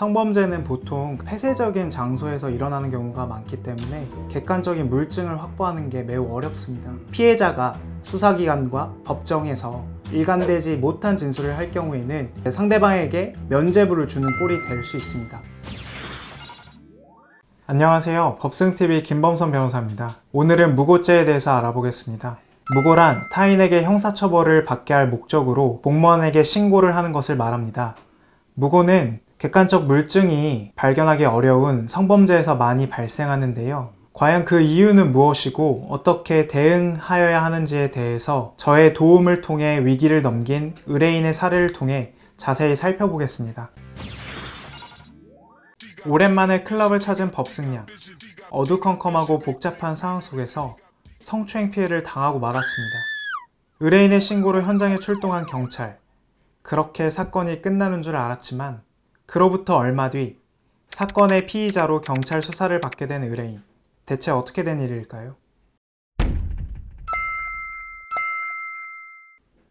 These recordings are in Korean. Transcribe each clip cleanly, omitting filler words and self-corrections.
성범죄는 보통 폐쇄적인 장소에서 일어나는 경우가 많기 때문에 객관적인 물증을 확보하는 게 매우 어렵습니다. 피해자가 수사기관과 법정에서 일관되지 못한 진술을 할 경우에는 상대방에게 면죄부를 주는 꼴이 될 수 있습니다. 안녕하세요. 법승TV 김범선 변호사입니다. 오늘은 무고죄에 대해서 알아보겠습니다. 무고란 타인에게 형사처벌을 받게 할 목적으로 공무원에게 신고를 하는 것을 말합니다. 무고는 객관적 물증이 발견하기 어려운 성범죄에서 많이 발생하는데요. 과연 그 이유는 무엇이고 어떻게 대응하여야 하는지에 대해서 저의 도움을 통해 위기를 넘긴 의뢰인의 사례를 통해 자세히 살펴보겠습니다. 오랜만에 클럽을 찾은 법승양. 어두컴컴하고 복잡한 상황 속에서 성추행 피해를 당하고 말았습니다. 의뢰인의 신고로 현장에 출동한 경찰. 그렇게 사건이 끝나는 줄 알았지만 그로부터 얼마 뒤 사건의 피의자로 경찰 수사를 받게 된 의뢰인. 대체 어떻게 된 일일까요?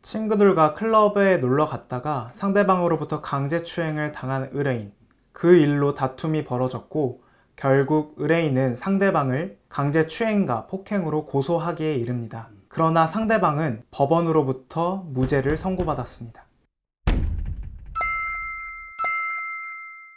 친구들과 클럽에 놀러 갔다가 상대방으로부터 강제추행을 당한 의뢰인. 그 일로 다툼이 벌어졌고 결국 의뢰인은 상대방을 강제추행과 폭행으로 고소하기에 이릅니다. 그러나 상대방은 법원으로부터 무죄를 선고받았습니다.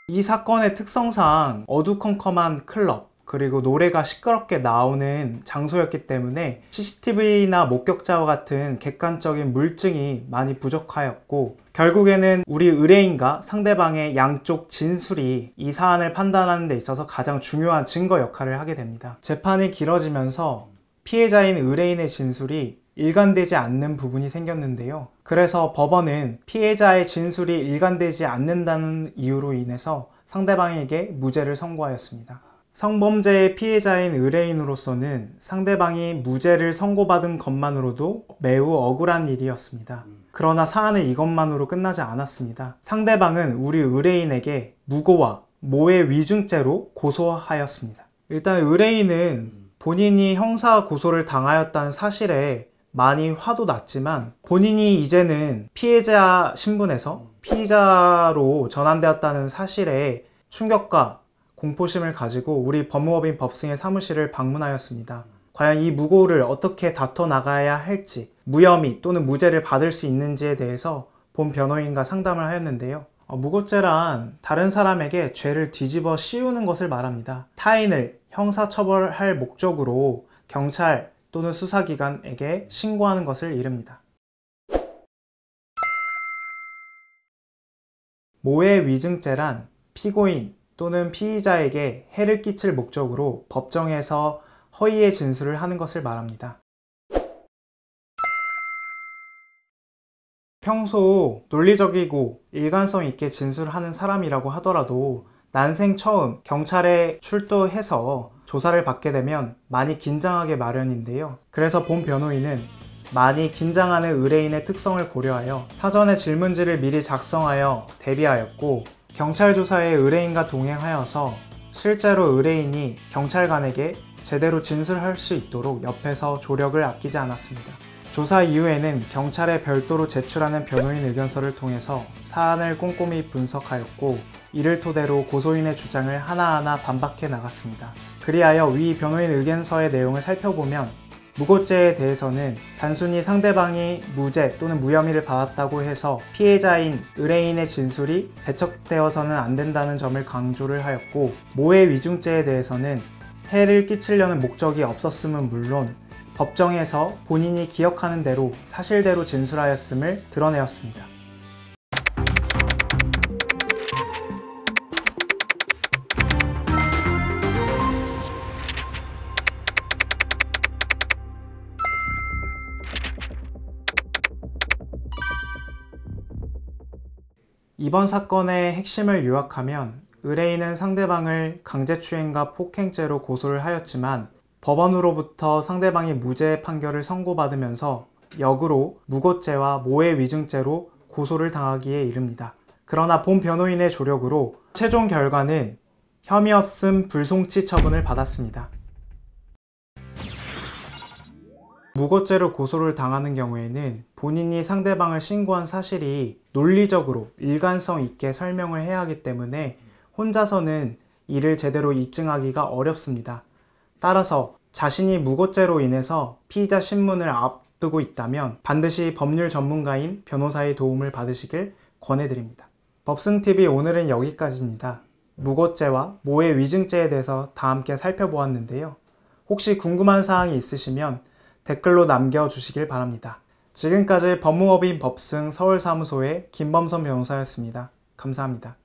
이 사건의 특성상 어두컴컴한 클럽 그리고 노래가 시끄럽게 나오는 장소였기 때문에 CCTV나 목격자와 같은 객관적인 물증이 많이 부족하였고 결국에는 우리 의뢰인과 상대방의 양쪽 진술이 이 사안을 판단하는 데 있어서 가장 중요한 증거 역할을 하게 됩니다. 재판이 길어지면서 피해자인 의뢰인의 진술이 일관되지 않는 부분이 생겼는데요. 그래서 법원은 피해자의 진술이 일관되지 않는다는 이유로 인해서 상대방에게 무죄를 선고하였습니다. 성범죄의 피해자인 의뢰인으로서는 상대방이 무죄를 선고받은 것만으로도 매우 억울한 일이었습니다. 그러나 사안은 이것만으로 끝나지 않았습니다. 상대방은 우리 의뢰인에게 무고와 모해 위증죄로 고소하였습니다. 일단 의뢰인은 본인이 형사 고소를 당하였다는 사실에 많이 화도 났지만 본인이 이제는 피해자 신분에서 피의자로 전환되었다는 사실에 충격과 공포심을 가지고 우리 법무법인 법승의 사무실을 방문하였습니다. 과연 이 무고를 어떻게 다퉈 나가야 할지, 무혐의 또는 무죄를 받을 수 있는지에 대해서 본 변호인과 상담을 하였는데요. 무고죄란 다른 사람에게 죄를 뒤집어 씌우는 것을 말합니다. 타인을 형사처벌할 목적으로 경찰 또는 수사기관에게 신고하는 것을 이릅니다. 모해 위증죄란 피고인 또는 피의자에게 해를 끼칠 목적으로 법정에서 허위의 진술을 하는 것을 말합니다. 평소 논리적이고 일관성 있게 진술하는 사람이라고 하더라도 난생 처음 경찰에 출두해서 조사를 받게 되면 많이 긴장하게 마련인데요. 그래서 본 변호인은 많이 긴장하는 의뢰인의 특성을 고려하여 사전에 질문지를 미리 작성하여 대비하였고 경찰 조사에 의뢰인과 동행하여서 실제로 의뢰인이 경찰관에게 제대로 진술할 수 있도록 옆에서 조력을 아끼지 않았습니다. 조사 이후에는 경찰에 별도로 제출하는 변호인 의견서를 통해서 사안을 꼼꼼히 분석하였고 이를 토대로 고소인의 주장을 하나하나 반박해 나갔습니다. 그리하여 위 변호인 의견서의 내용을 살펴보면 무고죄에 대해서는 단순히 상대방이 무죄 또는 무혐의를 받았다고 해서 피해자인 의뢰인의 진술이 배척되어서는 안 된다는 점을 강조를 하였고 모해 위증죄에 대해서는 해를 끼치려는 목적이 없었음은 물론 법정에서 본인이 기억하는 대로 사실대로 진술하였음을 드러내었습니다. 이번 사건의 핵심을 요약하면 의뢰인은 상대방을 강제추행과 폭행죄로 고소를 하였지만 법원으로부터 상대방이 무죄 판결을 선고받으면서 역으로 무고죄와 모해 위증죄로 고소를 당하기에 이릅니다. 그러나 본 변호인의 조력으로 최종 결과는 혐의 없음 불송치 처분을 받았습니다. 무고죄로 고소를 당하는 경우에는 본인이 상대방을 신고한 사실이 논리적으로 일관성 있게 설명을 해야 하기 때문에 혼자서는 이를 제대로 입증하기가 어렵습니다. 따라서 자신이 무고죄로 인해서 피의자 신문을 앞두고 있다면 반드시 법률 전문가인 변호사의 도움을 받으시길 권해드립니다. 법승TV 오늘은 여기까지입니다. 무고죄와 모해 위증죄에 대해서 다 함께 살펴보았는데요. 혹시 궁금한 사항이 있으시면 댓글로 남겨주시길 바랍니다. 지금까지 법무법인 법승 서울사무소의 김범선 변호사였습니다. 감사합니다.